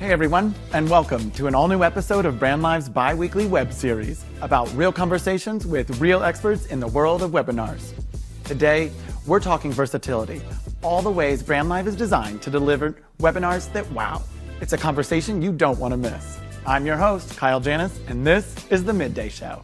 Hey everyone, and welcome to an all-new episode of Brandlive's bi-weekly web series about real conversations with real experts in the world of webinars. Today, we're talking versatility, all the ways Brandlive is designed to deliver webinars that wow. It's a conversation you don't want to miss. I'm your host, Kyle Janis, and this is the Midday Show.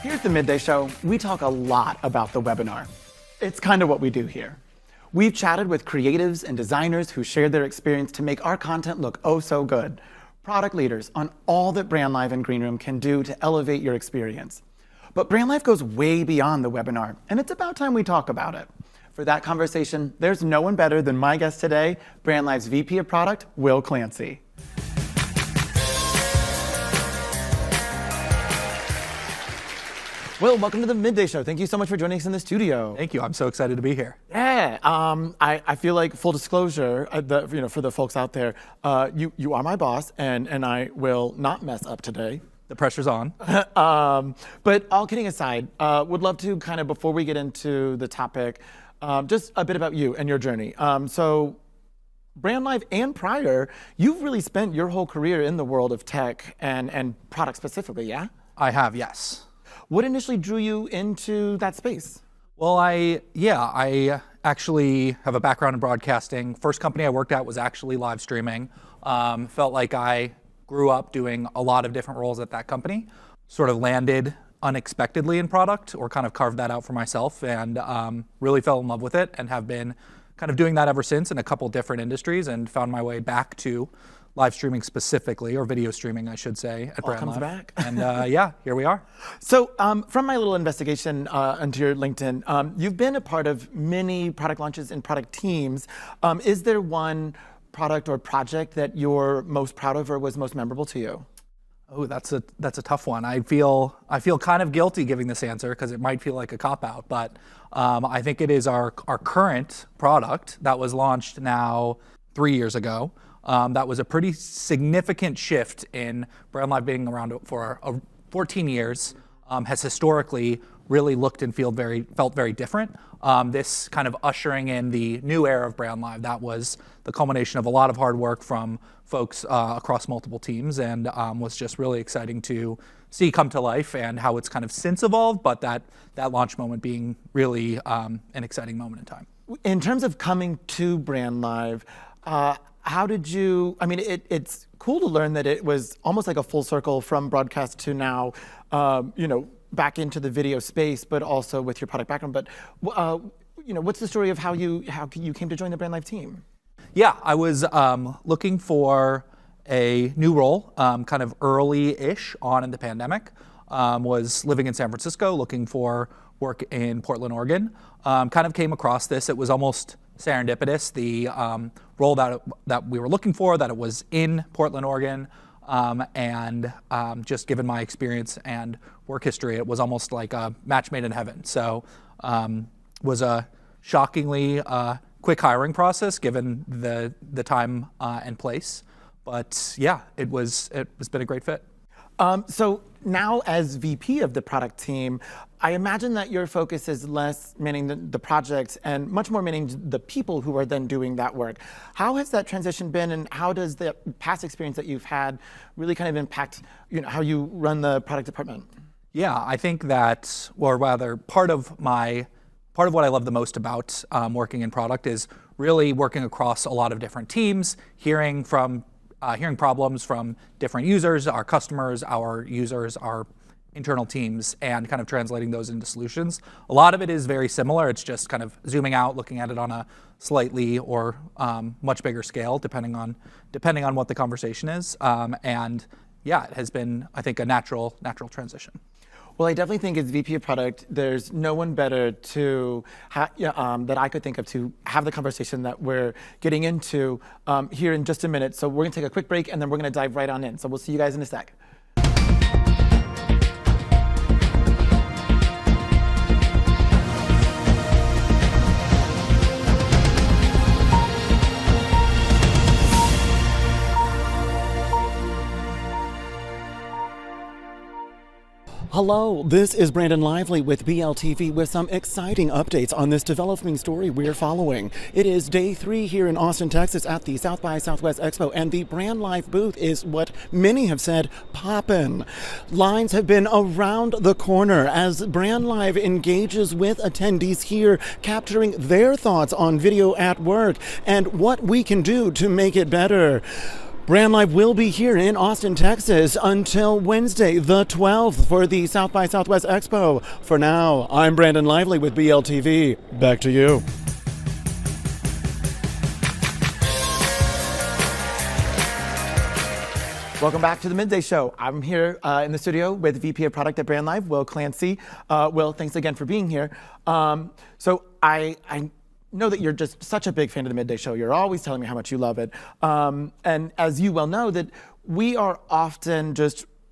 Here at the Midday Show, we talk a lot about the webinar. It's kind of what we do here. We've chatted with creatives and designers who shared their experience to make our content look oh so good. Product leaders on all that Brandlive and Greenroom can do to elevate your experience. But Brandlive goes way beyond the webinar, and it's about time we talk about it. For that conversation, there's no one better than my guest today, Brandlive's VP of Product, Will Clancy. Will, welcome to the Midday Show. Thank you so much for joining us in the studio. Thank you. I'm so excited to be here. Yeah, I feel like full disclosure, for the folks out there, you are my boss, and I will not mess up today. The pressure's on. But all kidding aside, would love to kind of, before we get into the topic, just a bit about you and your journey. So Brandlive and prior, you've really spent your whole career in the world of tech and product specifically, yeah? I have, yes. What initially drew you into that space? Well, I actually have a background in broadcasting. First company I worked at was actually live streaming. Felt like I grew up doing a lot of different roles at that company. Sort of landed unexpectedly in product, or kind of carved that out for myself, and really fell in love with it, and have been kind of doing that ever since in a couple different industries, and found my way back to live streaming specifically, or video streaming, I should say, at Brandlive. Comes back. And yeah, here we are. So from my little investigation into your LinkedIn, you've been a part of many product launches and product teams. Is there one product or project that you're most proud of or was most memorable to you? Oh, that's a tough one. I feel kind of guilty giving this answer because it might feel like a cop-out, but I think it is our current product that was launched now 3 years ago. That was a pretty significant shift in Brandlive being around for 14 years, has historically really looked and felt very different. This kind of ushering in the new era of Brandlive, that was the culmination of a lot of hard work from folks across multiple teams, and was just really exciting to see come to life, and how it's kind of since evolved, but that launch moment being really an exciting moment in time. In terms of coming to Brandlive, how did you, I mean, it's cool to learn that it was almost like a full circle from broadcast to now, back into the video space, but also with your product background. But, what's the story of how you came to join the Brandlive team? Yeah, I was looking for a new role, kind of early-ish on in the pandemic. Was living in San Francisco, looking for work in Portland, Oregon. Kind of came across this. It was almost serendipitous, the role that we were looking for, that it was in Portland, Oregon, and just given my experience and work history, it was almost like a match made in heaven. So was a shockingly quick hiring process given the time and place, but yeah, it's been a great fit. So now as VP of the product team, I imagine that your focus is less managing the projects and much more managing the people who are then doing that work. How has that transition been, and how does the past experience that you've had really kind of impact how you run the product department? Yeah, I think that, or rather, part of what I love the most about working in product is really working across a lot of different teams, hearing problems from different users, our customers, our users, our internal teams, and kind of translating those into solutions. A lot of it is very similar. It's just kind of zooming out, looking at it on a slightly or much bigger scale, depending on what the conversation is. And yeah, it has been, I think, a natural transition. Well, I definitely think as VP of Product, there's no one better to that I could think of to have the conversation that we're getting into here in just a minute. So we're going to take a quick break, and then we're going to dive right on in. So we'll see you guys in a sec. Hello, this is Brandon Lively with BLTV with some exciting updates on this developing story we're following. It is day 3 here in Austin, Texas at the South by Southwest Expo, and the Brandlive booth is what many have said, poppin'. Lines have been around the corner as Brandlive engages with attendees here, capturing their thoughts on video at work and what we can do to make it better. Brandlive will be here in Austin, Texas until Wednesday, the 12th, for the South by Southwest Expo. For now, I'm Brandon Lively with BLTV. Back to you. Welcome back to the Midday Show. I'm here in the studio with VP of Product at Brandlive, Will Clancy. Will, thanks again for being here. So I know that you're just such a big fan of the Midday Show. You're always telling me how much you love it. And as you well know, that we are often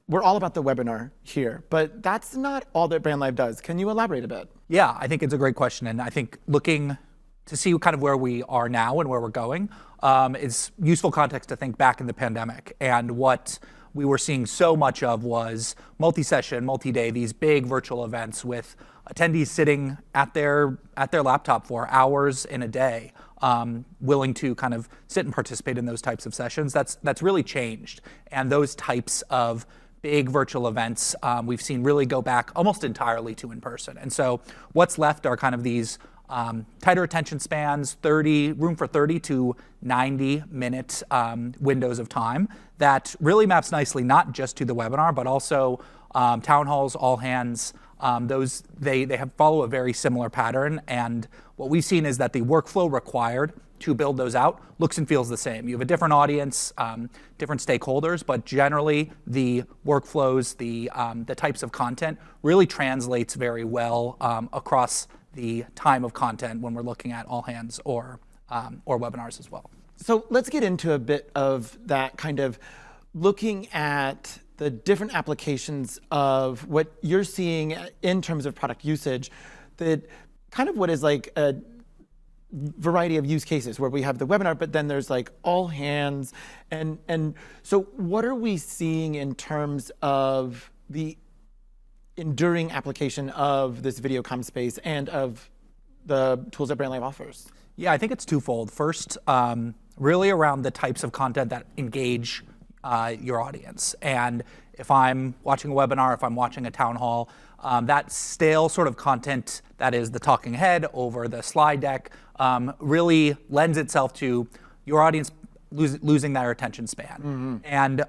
we're all about the webinar here, but that's not all that Brandlive does. Can you elaborate a bit? Yeah, I think it's a great question. And I think looking to see kind of where we are now and where we're going is useful context to think back in the pandemic. And what we were seeing so much of was multi-session, multi-day, these big virtual events with attendees sitting at their laptop for hours in a day, willing to kind of sit and participate in those types of sessions. That's really changed. And those types of big virtual events we've seen really go back almost entirely to in-person. And so what's left are kind of these tighter attention spans, room for 30 to 90 minute windows of time that really maps nicely not just to the webinar, but also town halls, all hands. They follow a very similar pattern, and what we've seen is that the workflow required to build those out looks and feels the same. You have a different audience, different stakeholders, but generally the workflows, the types of content really translates very well across the time of content when we're looking at all hands or webinars as well. So let's get into a bit of that, kind of looking at the different applications of what you're seeing in terms of product usage, that kind of what is like a variety of use cases where we have the webinar, but then there's like all hands. And so what are we seeing in terms of the enduring application of this video comm space and of the tools that Brandlive offers? Yeah, I think it's twofold. First, really around the types of content that engage your audience. And if I'm watching a webinar, if I'm watching a town hall, that stale sort of content that is the talking head over the slide deck really lends itself to your audience losing their attention span. And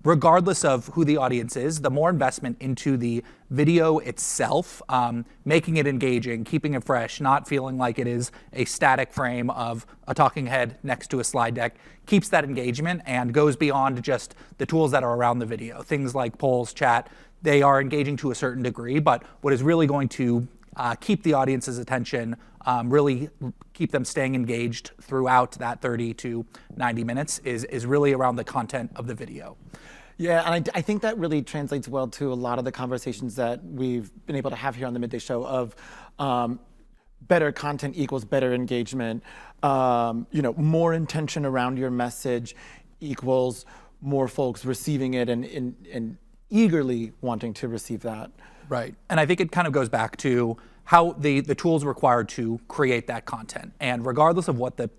regardless of who the audience is, the more investment into the video itself, making it engaging, keeping it fresh, not feeling like it is a static frame of a talking head next to a slide deck, keeps that engagement and goes beyond just the tools that are around the video. Things like polls, chat, they are engaging to a certain degree, but what is really going to keep the audience's attention, really keep them staying engaged throughout that 30 to 90 minutes is really around the content of the video. Yeah, and I think that really translates well to a lot of the conversations that we've been able to have here on the Midday Show of better content equals better engagement, more intention around your message equals more folks receiving it and eagerly wanting to receive that. Right, and I think it kind of goes back to how the tools required to create that content. And regardless of what the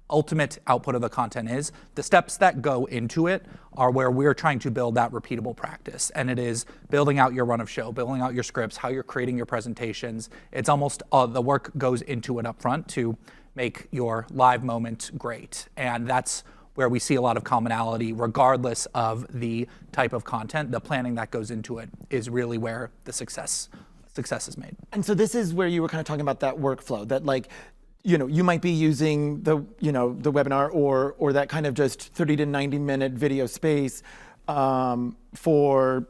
ultimate output of the content is, the steps that go into it are where we're trying to build that repeatable practice. And it is building out your run of show, building out your scripts, how you're creating your presentations. It's almost the work goes into it up front to make your live moment great. And that's where we see a lot of commonality regardless of the type of content. The planning that goes into it is really where the success is made. And so this is where you were kind of talking about that workflow, that like, you might be using the webinar or that kind of just 30 to 90 minute video space for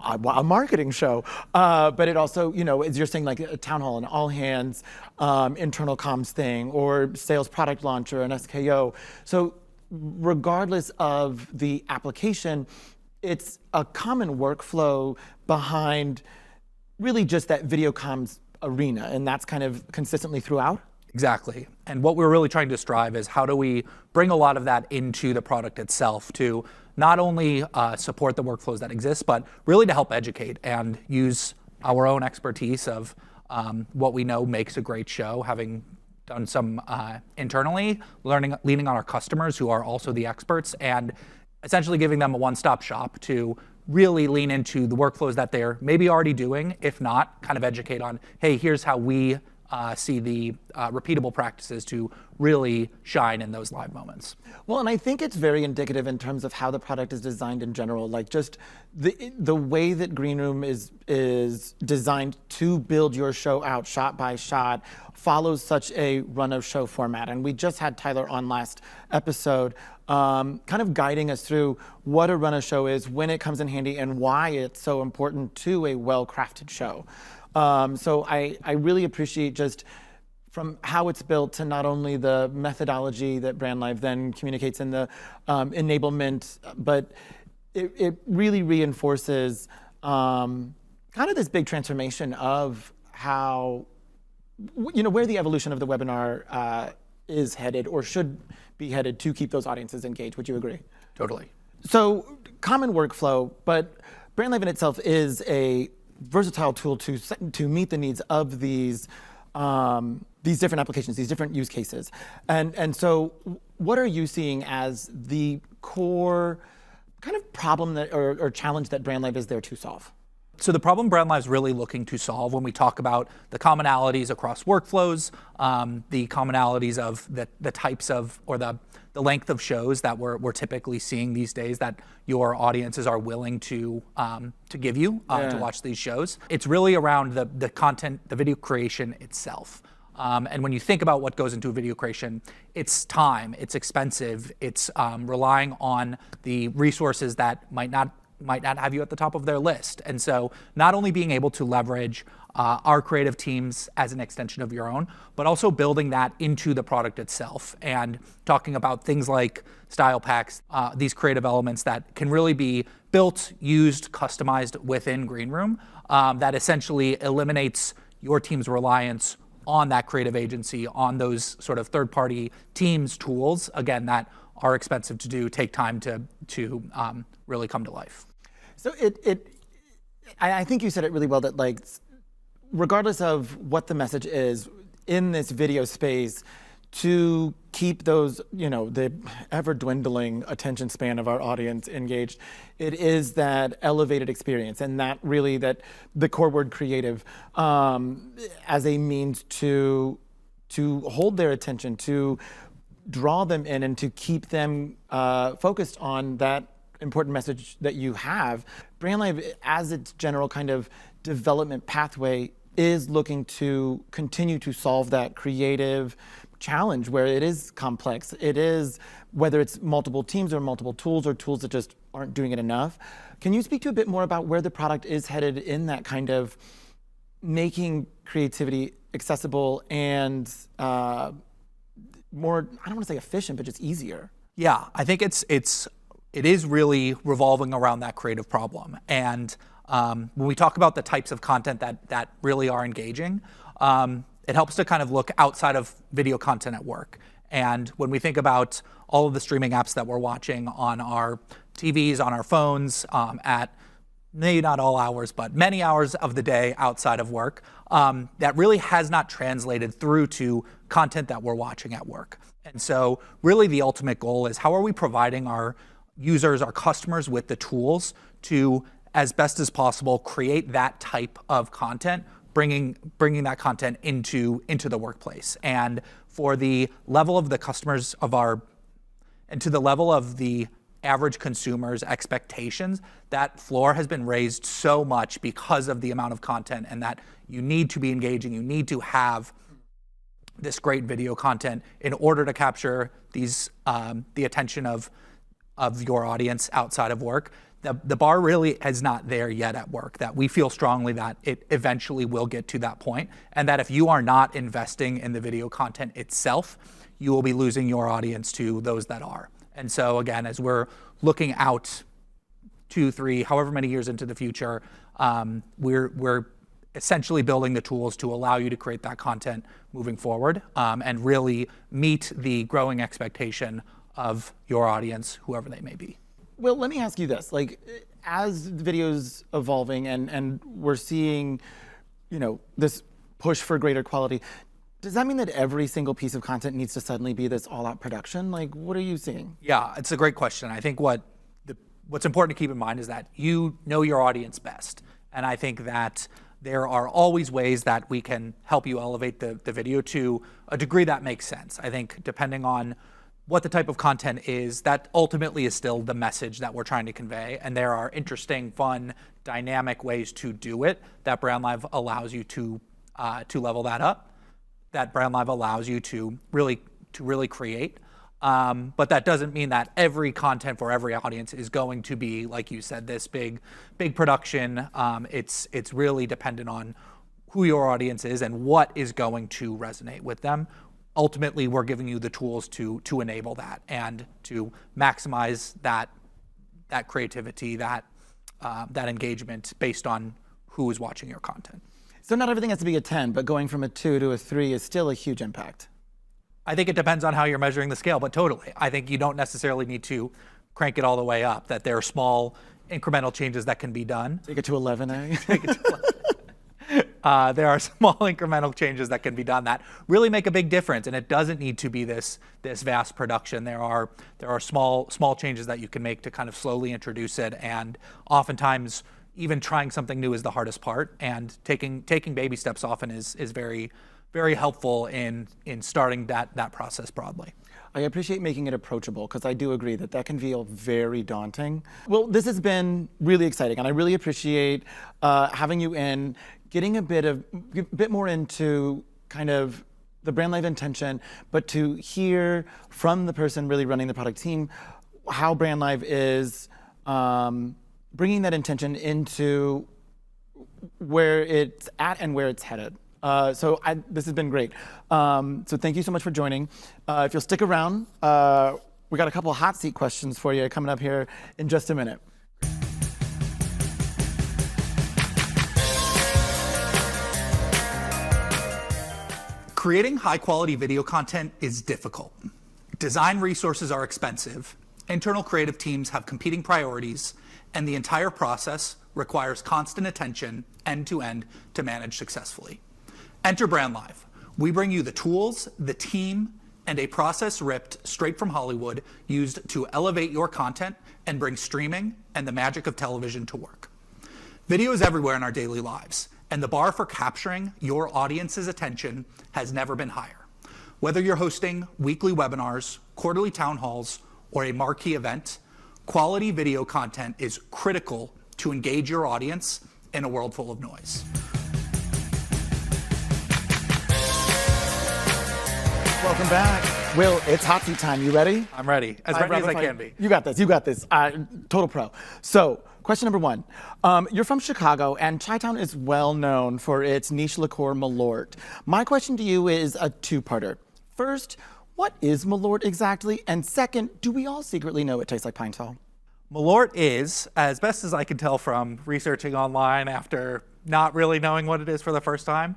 a marketing show, but it also, as you're saying, like a town hall, an all hands internal comms thing, or sales product launch or an SKO. So regardless of the application, it's a common workflow behind really just that video comms arena, and that's kind of consistently throughout? Exactly. And what we're really trying to strive is how do we bring a lot of that into the product itself to not only support the workflows that exist, but really to help educate and use our own expertise of what we know makes a great show, having done some internally, leaning on our customers who are also the experts, and essentially giving them a one-stop shop to really lean into the workflows that they're maybe already doing. If not, kind of educate on, hey, here's how we see the repeatable practices to really shine in those live moments. Well, and I think it's very indicative in terms of how the product is designed in general. Like just the way that Green Room is designed to build your show out shot by shot follows such a run of show format. And we just had Tyler on last episode kind of guiding us through what a run of show is, when it comes in handy, and why it's so important to a well-crafted show. So I really appreciate just from how it's built to not only the methodology that Brandlive then communicates in the enablement, but it really reinforces kind of this big transformation of how, where the evolution of the webinar is headed or should be headed to keep those audiences engaged. Would you agree? Totally. So common workflow, but Brandlive in itself is a versatile tool to meet the needs of these different applications, these different use cases. And so what are you seeing as the core kind of problem that or challenge that Brandlive is there to solve? So the problem Brandlive is really looking to solve when we talk about the commonalities across workflows, the commonalities of the types of, or the length of shows that we're typically seeing these days that your audiences are willing to give you to watch these shows. It's really around the content, the video creation itself. And when you think about what goes into a video creation, it's time, it's expensive, it's relying on the resources that might not have you at the top of their list. And so not only being able to leverage our creative teams as an extension of your own, but also building that into the product itself and talking about things like style packs, these creative elements that can really be built, used, customized within Green Room, that essentially eliminates your team's reliance on that creative agency, on those sort of third-party teams tools, again, that are expensive to do, take time to really come to life. So I think you said it really well that like, regardless of what the message is in this video space, to keep those, the ever dwindling attention span of our audience engaged, it is that elevated experience and that really that the core word creative as a means to hold their attention, to draw them in and to keep them focused on that important message that you have. Brandlive, as its general kind of development pathway, is looking to continue to solve that creative challenge where it is complex. It is, whether it's multiple teams or multiple tools or tools that just aren't doing it enough. Can you speak to a bit more about where the product is headed in that kind of making creativity accessible and more, I don't want to say efficient, but just easier? Yeah, I think it is really revolving around that creative problem. And when we talk about the types of content that really are engaging, it helps to kind of look outside of video content at work. And when we think about all of the streaming apps that we're watching on our TVs, on our phones, at maybe not all hours, but many hours of the day outside of work, that really has not translated through to content that we're watching at work. And so really the ultimate goal is how are we providing our users, our customers with the tools to, as best as possible, create that type of content, bringing that content into the workplace. And for the level of the customers and to the level of the average consumer's expectations, that floor has been raised so much because of the amount of content, and that you need to be engaging, you need to have this great video content in order to capture these the attention of your audience outside of work. The bar really is not there yet at work, that we feel strongly that it eventually will get to that point, and that if you are not investing in the video content itself, you will be losing your audience to those that are. And so again, as we're looking out 2, 3, however many years into the future, we're essentially building the tools to allow you to create that content moving forward, and really meet the growing expectation of your audience, whoever they may be. Well, let me ask you this. Like, as the video's evolving and we're seeing, this push for greater quality, does that mean that every single piece of content needs to suddenly be this all-out production? Like, what are you seeing? Yeah, it's a great question. I think what's important to keep in mind is that you know your audience best. And I think that there are always ways that we can help you elevate the video to a degree that makes sense. I think depending on what the type of content is, that ultimately is still the message that we're trying to convey. And there are interesting, fun, dynamic ways to do it that Brandlive allows you to level that up, that Brandlive allows you to really create. But that doesn't mean that every content for every audience is going to be, like you said, this big production. It's really dependent on who your audience is and what is going to resonate with them. Ultimately, we're giving you the tools to enable that and to maximize that creativity, that engagement based on who is watching your content. So not everything has to be a 10, but going from a 2 to a 3 is still a huge impact. I think it depends on how you're measuring the scale, but totally. I think you don't necessarily need to crank it all the way up, that there are small incremental changes that can be done. Take it to 11, eh? Take it to 11. There are small incremental changes that can be done that really make a big difference, and it doesn't need to be this vast production. There are small changes that you can make to kind of slowly introduce it, and oftentimes even trying something new is the hardest part, and taking baby steps often is very, very helpful in starting that process broadly. I appreciate making it approachable, because I do agree that can feel very daunting. Well, this has been really exciting, and I really appreciate having you in, getting a bit more into kind of the Brandlive intention, but to hear from the person really running the product team how Brandlive is bringing that intention into where it's at and where it's headed. So this has been great. So thank you so much for joining. If you'll stick around, we got a couple of hot seat questions for you coming up here in just a minute. Creating high-quality video content is difficult. Design resources are expensive, internal creative teams have competing priorities, and the entire process requires constant attention end-to-end to manage successfully. Enter Brandlive. We bring you the tools, the team, and a process ripped straight from Hollywood used to elevate your content and bring streaming and the magic of television to work. Video is everywhere in our daily lives, and the bar for capturing your audience's attention has never been higher. Whether you're hosting weekly webinars, quarterly town halls, or a marquee event, quality video content is critical to engage your audience in a world full of noise. Welcome back. Will, it's hot seat time. You ready? I'm ready. As ready as I can be. You got this. Total pro. So, question number 1. You're from Chicago, and Chi-Town is well known for its niche liqueur Malort. My question to you is a two-parter. First, what is Malort exactly? And second, do we all secretly know it tastes like pine sol? Malort is, as best as I can tell from researching online after not really knowing what it is for the first time,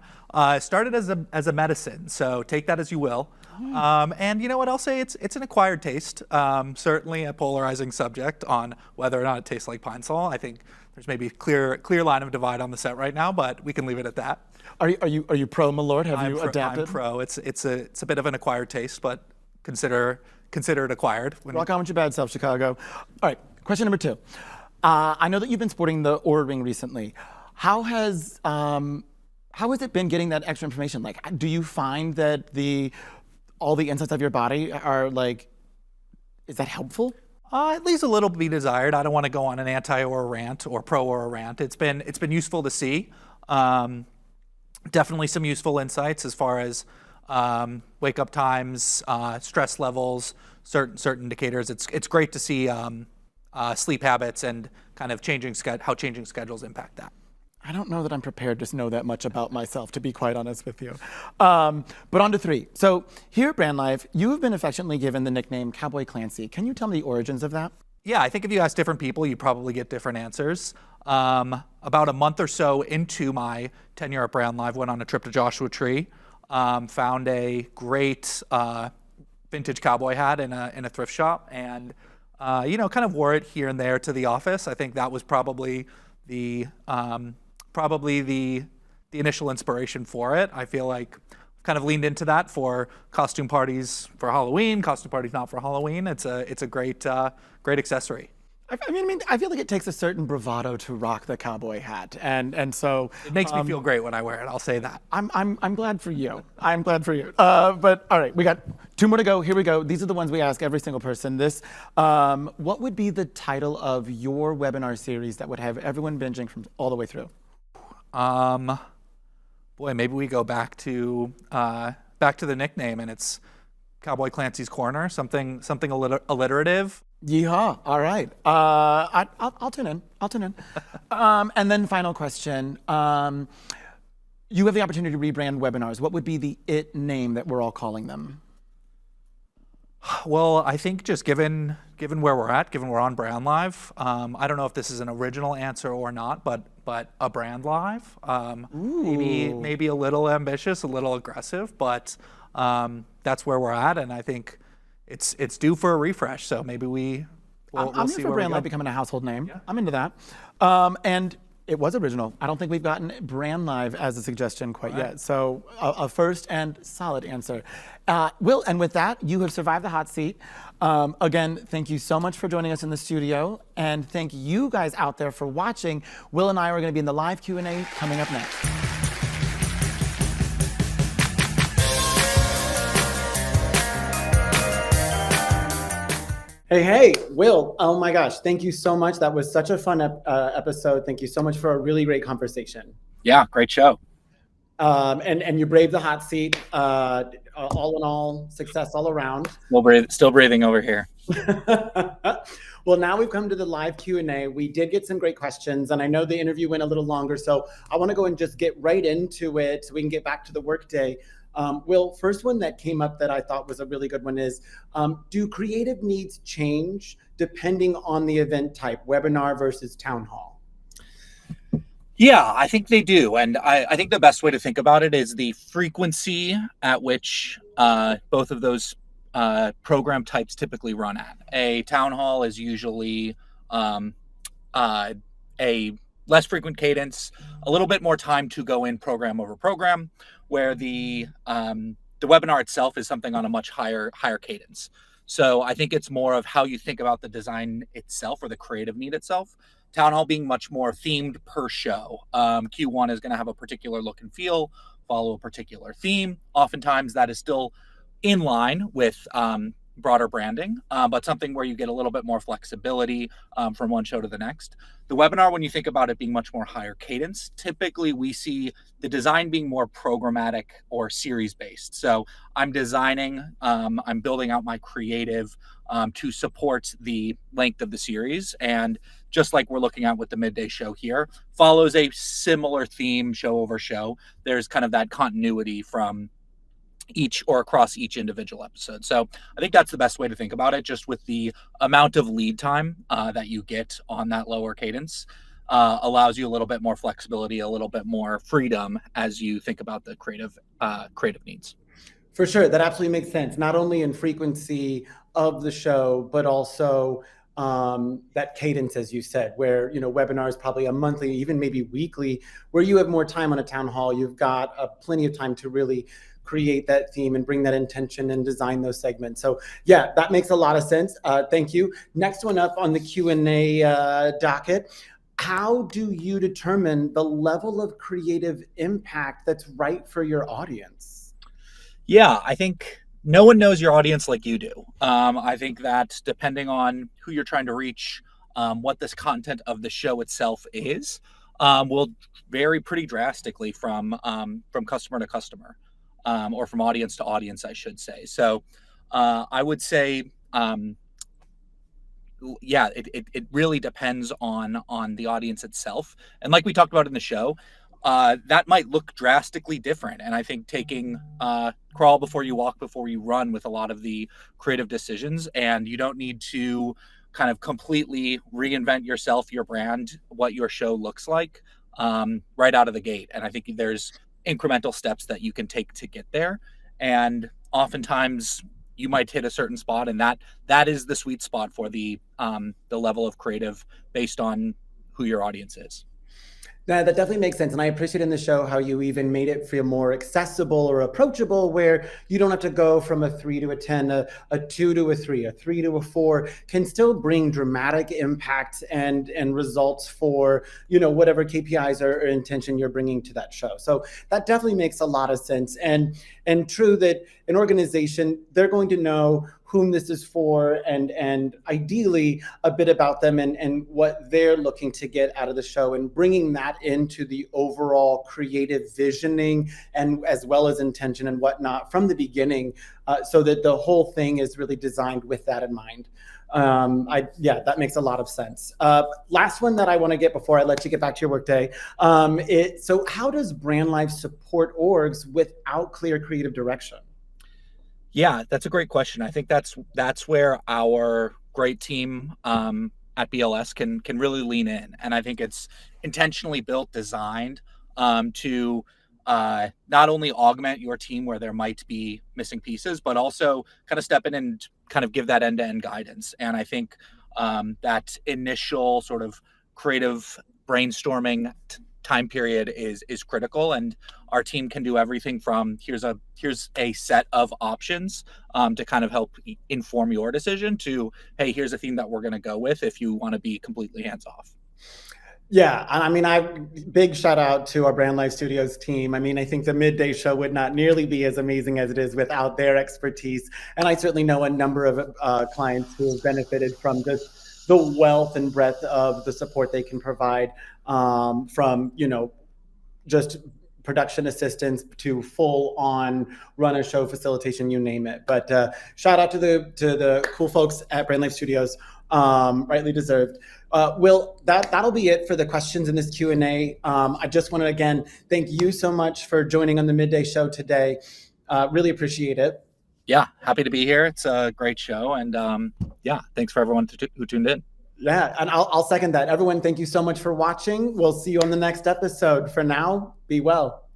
started as a medicine, so take that as you will. And you know what, I'll say it's an acquired taste, certainly a polarizing subject on whether or not it tastes like pine sol. I think there's maybe a clear line of divide on the set right now, but we can leave it at that. Are you pro Malort? Have you adapted? I'm pro. It's a bit of an acquired taste, but consider it acquired. Rock on with your bad self, Chicago. All right, question number 2. I know that you've been sporting the Oura Ring recently. How has it been getting that extra information? Like, do you find that all the insights of your body are like, is that helpful? It leaves a little to be desired. I don't want to go on an anti-Oura rant or pro-Oura rant. It's been useful to see. Definitely some useful insights as far as wake up times, stress levels, certain indicators. It's great to see sleep habits and kind of how changing schedules impact that. I don't know that I'm prepared to know that much about myself, to be quite honest with you. But on to 3. So here at Brandlive, you have been affectionately given the nickname Cowboy Clancy. Can you tell me the origins of that? Yeah, I think if you ask different people, you probably get different answers. About a month or so into my tenure at Brandlive, went on a trip to Joshua Tree, found a great vintage cowboy hat in a thrift shop, and kind of wore it here and there to the office. I think that was probably the initial inspiration for it. I feel like kind of leaned into that for costume parties for Halloween, costume parties not for Halloween. It's a great accessory. I feel like it takes a certain bravado to rock the cowboy hat, and so It makes me feel great when I wear it. I'll say that. I'm glad for you. I'm glad for you. But all right, we got 2 more to go. Here we go. These are the ones we ask every single person. What would be the title of your webinar series that would have everyone binging from all the way through? Boy, maybe we go back to the nickname, and it's Cowboy Clancy's Corner. Something alliterative. Yeehaw! All right, I'll tune in. And then final question: you have the opportunity to rebrand webinars. What would be the it name that we're all calling them? Well, I think just given where we're at, given we're on Brandlive, I don't know if this is an original answer or not, but a Brandlive, maybe a little ambitious, a little aggressive, but that's where we're at, and I think it's due for a refresh. So maybe we'll I'm see here for where we Brandlive go. becoming a household name. Yeah. I'm into that. And it was original. I don't think we've gotten Brandlive as a suggestion quite yet. So a first and solid answer. Will, and with that, you have survived the hot seat. Again, thank you so much for joining us in the studio. And thank you guys out there for watching. Will and I are going to be in the live Q&A coming up next. Hey, Will, oh my gosh, thank you so much. That was such a fun episode. Thank you so much for a really great conversation. Yeah, great show. And you braved the hot seat. All in all, success all around. Still breathing over here. Well, now we've come to the live Q&A. We did get some great questions, and I know the interview went a little longer, so I want to go and just get right into it so we can get back to the workday. Will, first one that came up that I thought was a really good one is, do creative needs change depending on the event type, webinar versus town hall? Yeah, I think they do. And I think the best way to think about it is the frequency at which both of those program types typically run at. A town hall is usually a less frequent cadence, a little bit more time to go in program over program, where the webinar itself is something on a much higher cadence. So I think it's more of how you think about the design itself or the creative need itself. Town hall being much more themed per show. Q1 is going to have a particular look and feel, follow a particular theme. Oftentimes that is still in line with broader branding, but something where you get a little bit more flexibility from one show to the next. The webinar, when you think about it being much more higher cadence, typically we see the design being more programmatic or series based. So I'm designing, I'm building out my creative to support the length of the series. And just like we're looking at with the Midday show here, follows a similar theme show over show. There's kind of that continuity from each or across each individual episode. So I think that's the best way to think about it, just with the amount of lead time that you get on that lower cadence allows you a little bit more flexibility, a little bit more freedom as you think about the creative needs. For sure, that absolutely makes sense. Not only in frequency of the show, but also that cadence, as you said, where webinars probably a monthly, even maybe weekly, where you have more time on a town hall. You've got plenty of time to really create that theme and bring that intention and design those segments. So yeah, that makes a lot of sense. Thank you. Next one up on the Q&A docket. How do you determine the level of creative impact that's right for your audience? Yeah, I think no one knows your audience like you do. I think that depending on who you're trying to reach, what this content of the show itself is, will vary pretty drastically from customer to customer. Or from audience to audience, I should say. So I would say, it really depends on the audience itself. And like we talked about in the show, that might look drastically different. And I think taking crawl before you walk, before you run with a lot of the creative decisions, and you don't need to kind of completely reinvent yourself, your brand, what your show looks like, right out of the gate. And I think there's incremental steps that you can take to get there. And oftentimes you might hit a certain spot, and that is the sweet spot for the level of creative based on who your audience is. That definitely makes sense. And I appreciate in the show how you even made it feel more accessible or approachable, where you don't have to go from a 3 to a 10, a 2 to a 3, a 3 to a 4, can still bring dramatic impact and results for, whatever KPIs or intention you're bringing to that show. So that definitely makes a lot of sense. And true that an organization, they're going to know whom this is for, and ideally a bit about them and what they're looking to get out of the show, and bringing that into the overall creative visioning and as well as intention and whatnot from the beginning, so that the whole thing is really designed with that in mind. That makes a lot of sense. Last one that I want to get before I let you get back to your workday. So how does Brandlive support orgs without clear creative direction? Yeah, that's a great question. I think that's where our great team at BLS can really lean in, and I think it's intentionally built, designed to not only augment your team where there might be missing pieces, but also kind of step in and kind of give that end-to-end guidance. And I think that initial sort of creative brainstorming time period is critical, and our team can do everything from here's a set of options to kind of help inform your decision, to hey, here's a theme that we're going to go with if you want to be completely hands off. Yeah, I mean, big shout out to our Brandlive Studios team. I mean, I think the Midday show would not nearly be as amazing as it is without their expertise. And I certainly know a number of clients who have benefited from just the wealth and breadth of the support they can provide, from, just production assistance to full on run a show facilitation, you name it. But shout out to the cool folks at Brandlive Studios, rightly deserved. Will, that'll be it for the questions in this Q&A. I just want to again thank you so much for joining on the Midday show today. Really appreciate it. Yeah, happy to be here. It's a great show, and thanks for everyone who tuned in. Yeah, and I'll second that. Everyone, thank you so much for watching. We'll see you on the next episode. For now, be well.